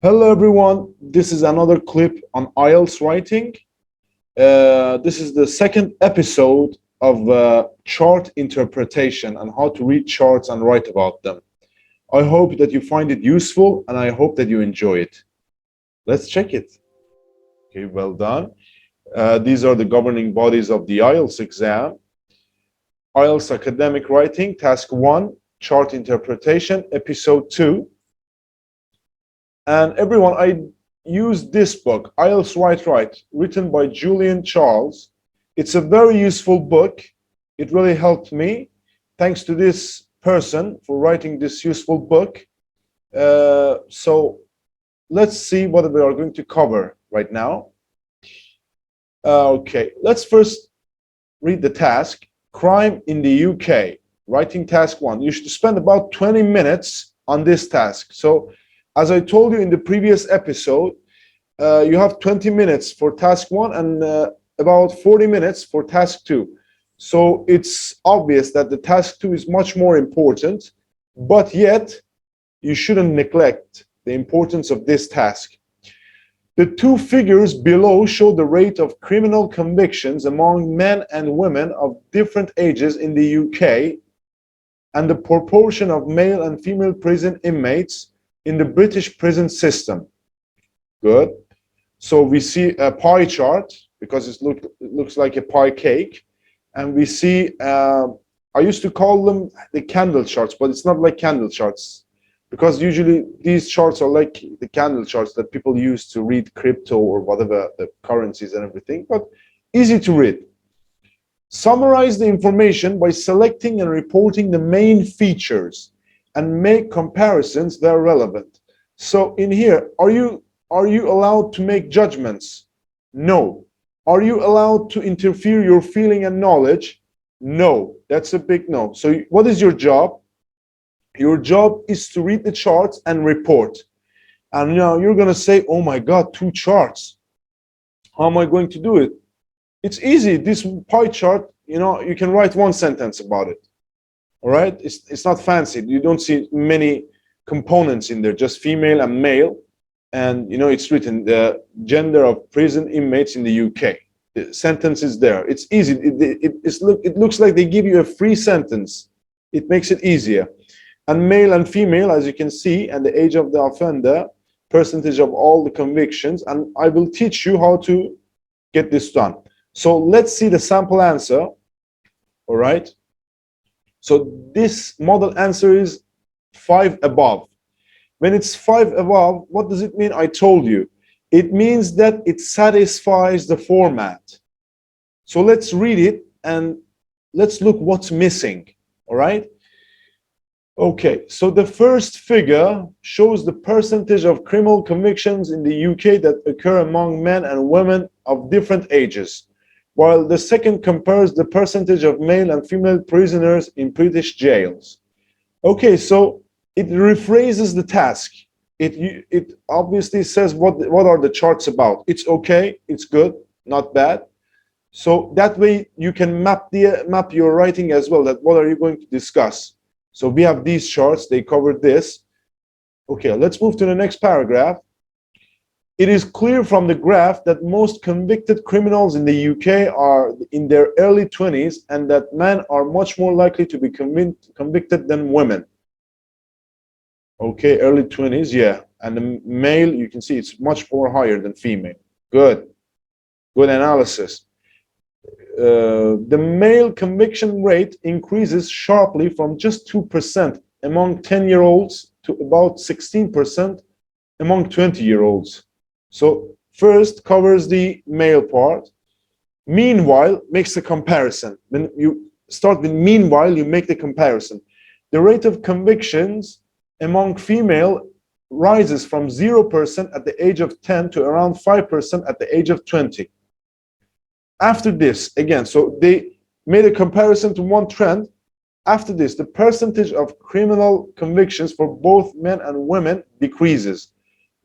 Hello everyone, this is another clip on IELTS writing. This is the second episode of chart interpretation and how to read charts and write about them. I hope that you find it useful and I hope that you enjoy it. Let's check it. Okay, well done. These are the governing bodies of the IELTS exam. IELTS Academic Writing, Task 1, Chart Interpretation, Episode 2. And everyone, I use this book, IELTS Write Right, written by Julian Charles. It's a very useful book. It really helped me. Thanks to this person for writing this useful book. So let's see what we are going to cover right now. Okay, let's first read the task. Crime in the UK, writing task 1. You should spend about 20 minutes on this task. So as I told you in the previous episode, you have 20 minutes for task 1 and about 40 minutes for task 2. So it's obvious that the task 2 is much more important, but yet you shouldn't neglect the importance of this task. The two figures below show the rate of criminal convictions among men and women of different ages in the UK and the proportion of male and female prison inmates in the British prison system. Good. So we see a pie chart because it looks like a pie cake. And we see, I used to call them the candle charts, but it's not like candle charts. Because usually these charts are like the candle charts that people use to read crypto or whatever, the currencies and everything, but easy to read. Summarize the information by selecting and reporting the main features and make comparisons where relevant. So in here, are you allowed to make judgments? No. Are you allowed to interfere your feeling and knowledge? No. That's a big no. So what is your job? Your job is to read the charts and report. And now you're going to say, oh my God, 2 charts. How am I going to do it? It's easy. This pie chart, you can write 1 sentence about it. All right? It's not fancy. You don't see many components in there, just female and male. And, it's written the gender of prison inmates in the UK. The sentence is there. It's easy. It looks like they give you a free sentence. It makes it easier. And male and female, as you can see, and the age of the offender, percentage of all the convictions, and I will teach you how to get this done. So let's see the sample answer. All right. So this model answer is 5 above. When it's 5 above, what does it mean? I told you. It means that it satisfies the format. So let's read it and let's look what's missing. All right. Okay, so the first figure shows the percentage of criminal convictions in the UK that occur among men and women of different ages, while the second compares the percentage of male and female prisoners in British jails. Okay, so it rephrases the task. It obviously says what are the charts about. It's okay, it's good, not bad. So that way you can map your writing as well, that what are you going to discuss. So we have these charts, they cover this. Okay, let's move to the next paragraph. It is clear from the graph that most convicted criminals in the UK are in their early 20s and that men are much more likely to be convicted than women. Okay, early 20s, yeah. And the male, you can see it's much more higher than female. Good. Good analysis. The male conviction rate increases sharply from just 2% among 10-year-olds to about 16% among 20-year-olds. So first covers the male part. Meanwhile, makes a comparison. When you start with meanwhile, you make the comparison. The rate of convictions among female rises from 0% at the age of 10 to around 5% at the age of 20. After this, again, so they made a comparison to one trend. After this, the percentage of criminal convictions for both men and women decreases.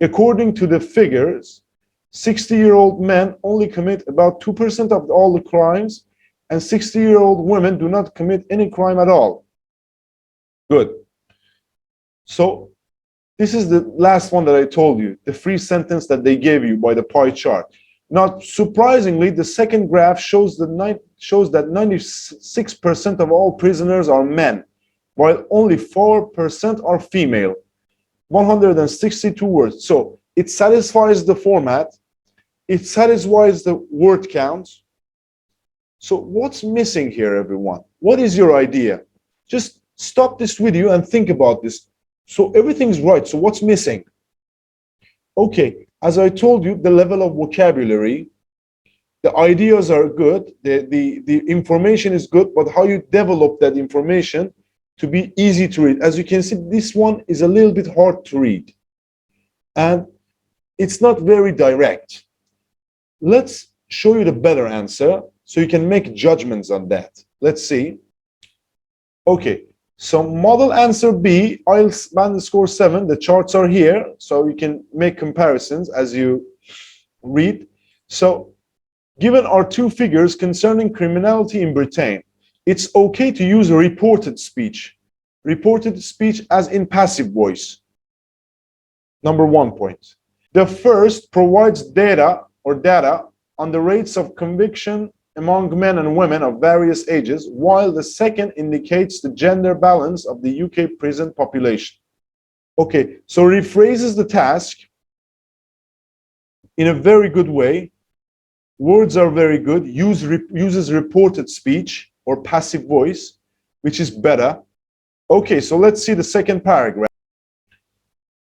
According to the figures, 60-year-old men only commit about 2% of all the crimes, and 60-year-old women do not commit any crime at all. Good. So This is the last one that I told you, the free sentence that they gave you by the pie chart. Not surprisingly, the second graph shows that 96% of all prisoners are men, while only 4% are female. 162 words. So it satisfies the format. It satisfies the word count. So what's missing here, everyone? What is your idea? Just stop this video and think about this. So everything's right. So what's missing? Okay, as I told you, the level of vocabulary, the ideas are good, the information is good, but how you develop that information to be easy to read. As you can see, this one is a little bit hard to read. And it's not very direct. Let's show you the better answer so you can make judgments on that. Let's see. Okay, so model answer B, IELTS band score 7, the charts are here, so you can make comparisons as you read. So, given our two figures concerning criminality in Britain, it's okay to use reported speech. Reported speech as in passive voice. Number 1 point. The first provides data on the rates of conviction among men and women of various ages, while the second indicates the gender balance of the UK prison population. Okay, so rephrases the task in a very good way. Words are very good, uses reported speech or passive voice, which is better. Okay, so let's see the second paragraph.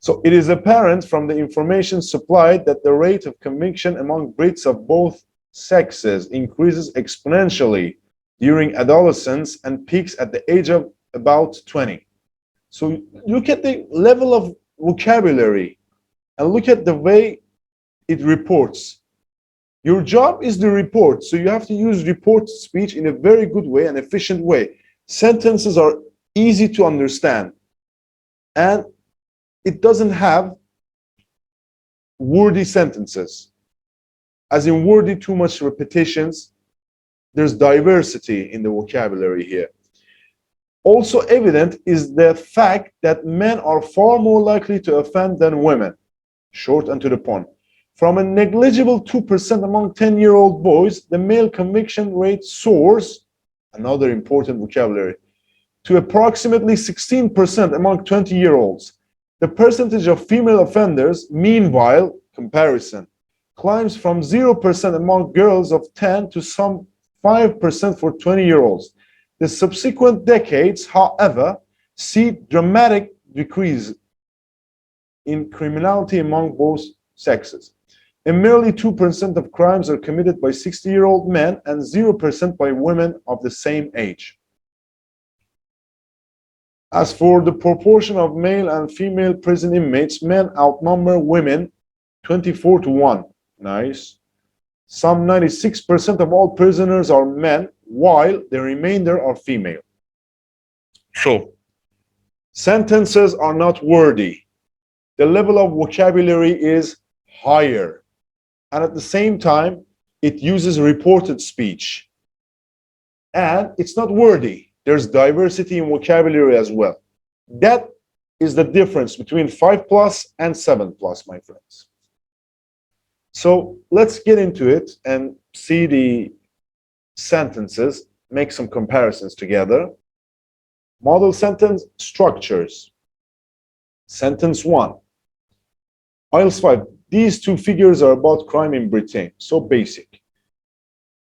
So it is apparent from the information supplied that the rate of conviction among Brits of both sexes increases exponentially during adolescence and peaks at the age of about 20. So look at the level of vocabulary and look at the way it reports. Your job is to report, so you have to use report speech in a very good way, an efficient way. Sentences are easy to understand, and it doesn't have wordy sentences. As in wordy, too much repetitions. There's diversity in the vocabulary here. Also evident is the fact that men are far more likely to offend than women. Short and to the point. From a negligible 2% among 10-year-old boys, the male conviction rate soars, another important vocabulary, to approximately 16% among 20-year-olds. The percentage of female offenders, meanwhile, comparison, climbs from 0% among girls of 10 to some 5% for 20-year-olds. The subsequent decades, however, see dramatic decrease in criminality among both sexes. And merely 2% of crimes are committed by 60-year-old men and 0% by women of the same age. As for the proportion of male and female prison inmates, men outnumber women 24 to 1. Nice. Some 96% of all prisoners are men, while the remainder are female. So, sentences are not wordy. The level of vocabulary is higher. And at the same time, it uses reported speech. And it's not wordy. There's diversity in vocabulary as well. That is the difference between 5+ and 7+, my friends. So let's get into it and see the sentences, make some comparisons together. Model sentence structures. Sentence 1. IELTS 5. These two figures are about crime in Britain. So basic.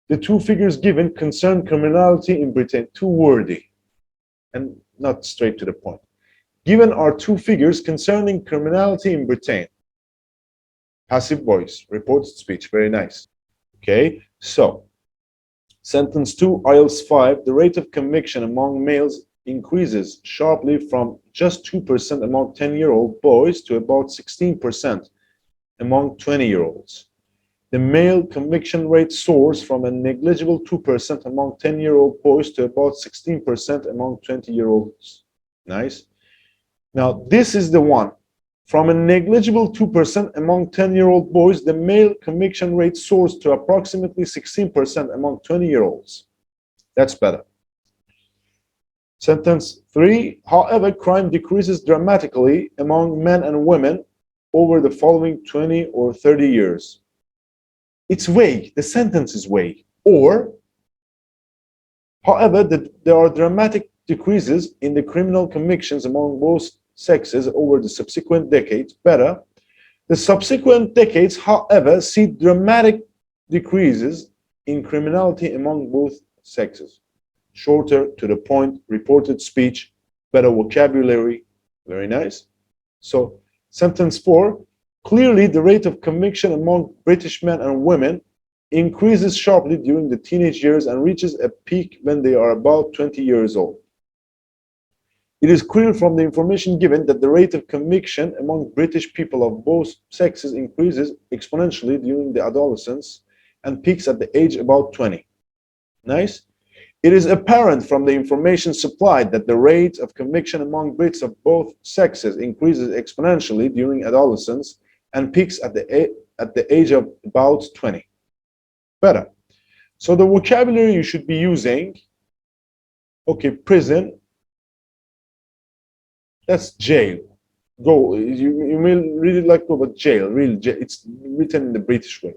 The two figures given concern criminality in Britain. Too wordy and not straight to the point. Given are two figures concerning criminality in Britain. Passive voice, reported speech, very nice. Okay, so sentence 2, IELTS 5, the rate of conviction among males increases sharply from just 2% among 10-year-old boys to about 16% among 20-year-olds. The male conviction rate soars from a negligible 2% among 10-year-old boys to about 16% among 20-year-olds. Nice. Now, this is the one. From a negligible 2% among 10-year-old boys, the male conviction rate soars to approximately 16% among 20-year-olds. That's better. Sentence 3, however, crime decreases dramatically among men and women over the following 20 or 30 years. It's vague. The sentence is vague. Or, however, there are dramatic decreases in the criminal convictions among both sexes over the subsequent decades. Better, the subsequent decades, however, see dramatic decreases in criminality among both sexes. Shorter, to the point, reported speech, better vocabulary. Very nice. So, sentence 4, clearly the rate of conviction among British men and women increases sharply during the teenage years and reaches a peak when they are about 20 years old. It is clear from the information given that the rate of conviction among British people of both sexes increases exponentially during the adolescence and peaks at the age about 20. Nice. It is apparent from the information supplied that the rate of conviction among Brits of both sexes increases exponentially during adolescence and peaks at the age of about 20. Better. So the vocabulary you should be using, okay, prison, that's jail. Go, you may really like go, but jail, real jail. It's written in the British way.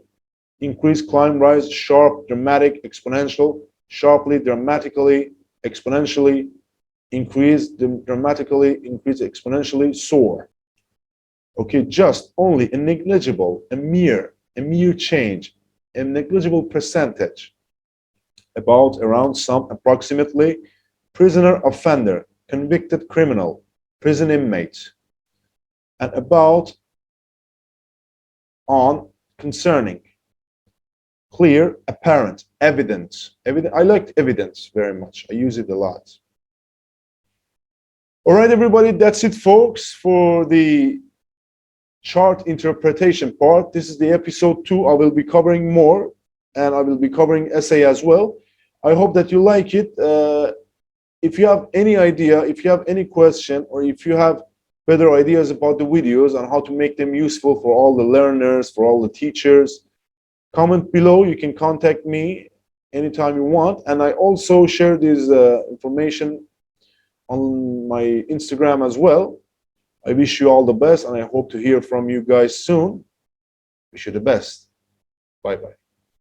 Increase, climb, rise, sharp, dramatic, exponential, sharply, dramatically, exponentially, increase, dramatically, increase, exponentially, soar. Okay, just, only, a negligible, a mere change, a negligible percentage, about, around, some, approximately, prisoner, offender, convicted criminal, prison inmate, and about, on, concerning, clear, apparent, evidence. I liked evidence very much. I use it a lot. All right, everybody, that's it, folks, for the chart interpretation part. This is the episode 2. I will be covering more, and I will be covering essay as well. I hope that you like it. If you have any idea, if you have any question, or if you have better ideas about the videos and how to make them useful for all the learners, for all the teachers, comment below. You can contact me anytime you want. And I also share this information on my Instagram as well. I wish you all the best, and I hope to hear from you guys soon. Wish you the best. Bye-bye.